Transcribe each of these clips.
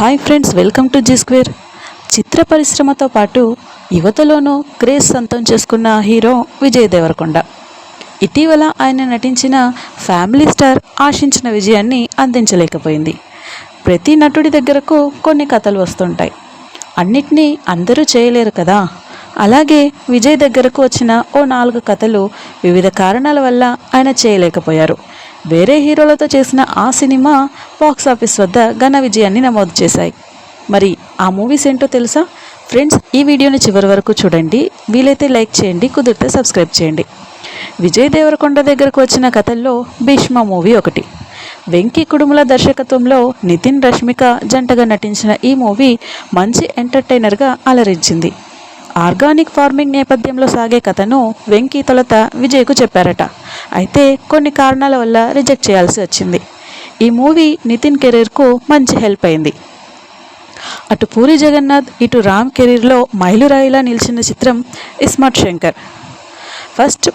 Hi friends, welcome to G square. చిత్ర పరిశ్రమతో పాటు యువతలోనూ క్రేజ్ సొంతం చేసుకున్న హీరో విజయ్ దేవరకొండ. ఇటీవల ఆయన నటించిన ఫ్యామిలీ స్టార్ ఆశించిన విజయాన్ని అందించలేకపోయింది. ప్రతి నటుడి దగ్గరకు కొన్ని కథలు వస్తుంటాయి. అన్నిటినీ అందరూ చేయలేరు కదా. అలాగే విజయ్ దగ్గరకు వచ్చిన ఓ 4 కథలు వివిధ కారణాల వల్ల ఆయన చేయలేకపోయారు. వేరే హీరోలతో చేసిన ఆ సినిమా బాక్సాఫీస్ వద్ద ఘన విజయాన్ని నమోదు చేశాయి. మరి ఆ మూవీస్ ఏంటో తెలుసా? ఫ్రెండ్స్, ఈ వీడియోని చివరి వరకు చూడండి. వీలైతే లైక్ చేయండి, కుదిరితే సబ్స్క్రైబ్ చేయండి. విజయ్ దేవరకొండ దగ్గరకు వచ్చిన కథల్లో భీష్మ మూవీ ఒకటి. వెంకీ కుడుముల దర్శకత్వంలో నితిన్, రష్మిక జంటగా నటించిన ఈ మూవీ మంచి ఎంటర్టైనర్గా అలరించింది. ఆర్గానిక్ ఫార్మింగ్ నేపథ్యంలో సాగే కథను వెంకీ తొలుత విజయ్కు చెప్పారట. అయితే కొన్ని కారణాల వల్ల రిజెక్ట్ చేయాల్సి వచ్చింది. ఈ మూవీ నితిన్ కెరీర్కు మంచి హెల్ప్ అయింది. అటు పూరి జగన్నాథ్, ఇటు రామ్ కెరీర్లో మైలురాయిలా నిలిచిన చిత్రం ఇస్మార్ట్ శంకర్. ఫస్ట్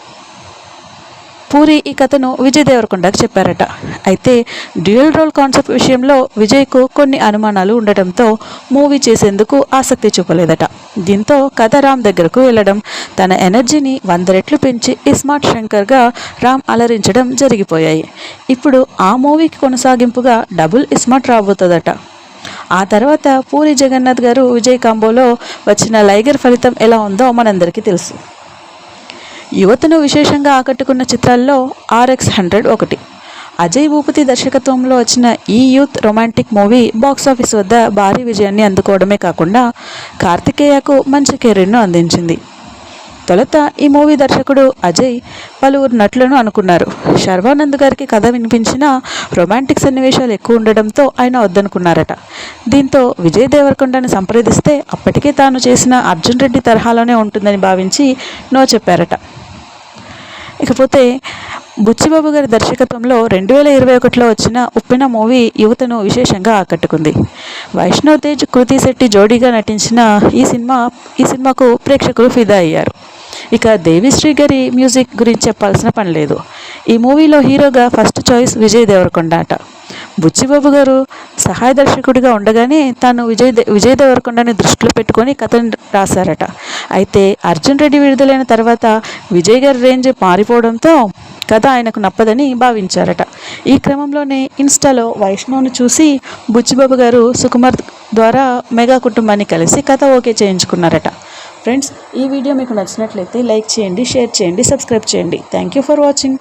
పూరి ఈ కథను విజయ్ దేవరకొండకు చెప్పారట. అయితే డ్యూయల్ రోల్ కాన్సెప్ట్ విషయంలో విజయ్కు కొన్ని అనుమానాలు ఉండటంతో మూవీ చేసేందుకు ఆసక్తి చూపలేదట. దీంతో కథ రామ్ దగ్గరకు వెళ్ళడం, తన ఎనర్జీని 100 రెట్లు పెంచి ఇస్మార్ట్ శంకర్గా రామ్ అలరించడం జరిగిపోయాయి. ఇప్పుడు ఆ మూవీకి కొనసాగింపుగా డబుల్ ఇస్మార్ట్ రాబోతుందట. ఆ తర్వాత పూరి జగన్నాథ్ గారు విజయ్ కాంబోలో వచ్చిన లైగర్ ఫలితం ఎలా ఉందో మనందరికీ తెలుసు. యువతను విశేషంగా ఆకట్టుకున్న చిత్రాల్లో RX100 ఒకటి. అజయ్ భూపతి దర్శకత్వంలో వచ్చిన ఈ యూత్ రొమాంటిక్ మూవీ బాక్సాఫీస్ వద్ద భారీ విజయాన్ని అందుకోవడమే కాకుండా కార్తికేయకు మంచి కెరీర్ను అందించింది. తొలుత ఈ మూవీ దర్శకుడు అజయ్ పలువురు నటులను అనుకున్నారు. శర్వానంద్ గారికి కథ వినిపించినా రొమాంటిక్ సన్నివేశాలు ఎక్కువ ఉండడంతో ఆయన వద్దనుకున్నారట. దీంతో విజయ్ దేవరకొండని సంప్రదిస్తే అప్పటికే తాను చేసిన అర్జున్ రెడ్డి తరహాలోనే ఉంటుందని భావించి నో చెప్పారట. ఇకపోతే బుచ్చిబాబు గారి దర్శకత్వంలో 2021లో వచ్చిన ఉప్పెన మూవీ యువతను విశేషంగా ఆకట్టుకుంది. వైష్ణవ్ తేజ్, కృతి శెట్టి జోడీగా నటించిన ఈ సినిమాకు ప్రేక్షకులు ఫిదా అయ్యారు. ఇక దేవిశ్రీ గారి మ్యూజిక్ గురించి చెప్పాల్సిన పని లేదు. ఈ మూవీలో హీరోగా ఫస్ట్ చాయిస్ విజయ్ దేవరకొండ అట. బుచ్చిబాబు గారు సహాయ దర్శకుడిగా ఉండగానే తాను విజయ్ దేవరకొండని దృష్టిలో పెట్టుకొని కథను రాశారట. అయితే అర్జున్ రెడ్డి విడుదలైన తర్వాత విజయ్ గారి రేంజ్ మారిపోవడంతో కథ ఆయనకు నప్పదని భావించారట. ఈ క్రమంలోనే ఇన్స్టాలో వైష్ణవ్ను చూసి బుచ్చిబాబు గారు సుకుమార్ ద్వారా మెగా కుటుంబాన్ని కలిసి కథ ఓకే చేయించుకున్నారట. ఫ్రెండ్స్, ఈ వీడియో మీకు నచ్చినట్లయితే లైక్ చేయండి, షేర్ చేయండి, సబ్స్క్రైబ్ చేయండి. Thank you for watching.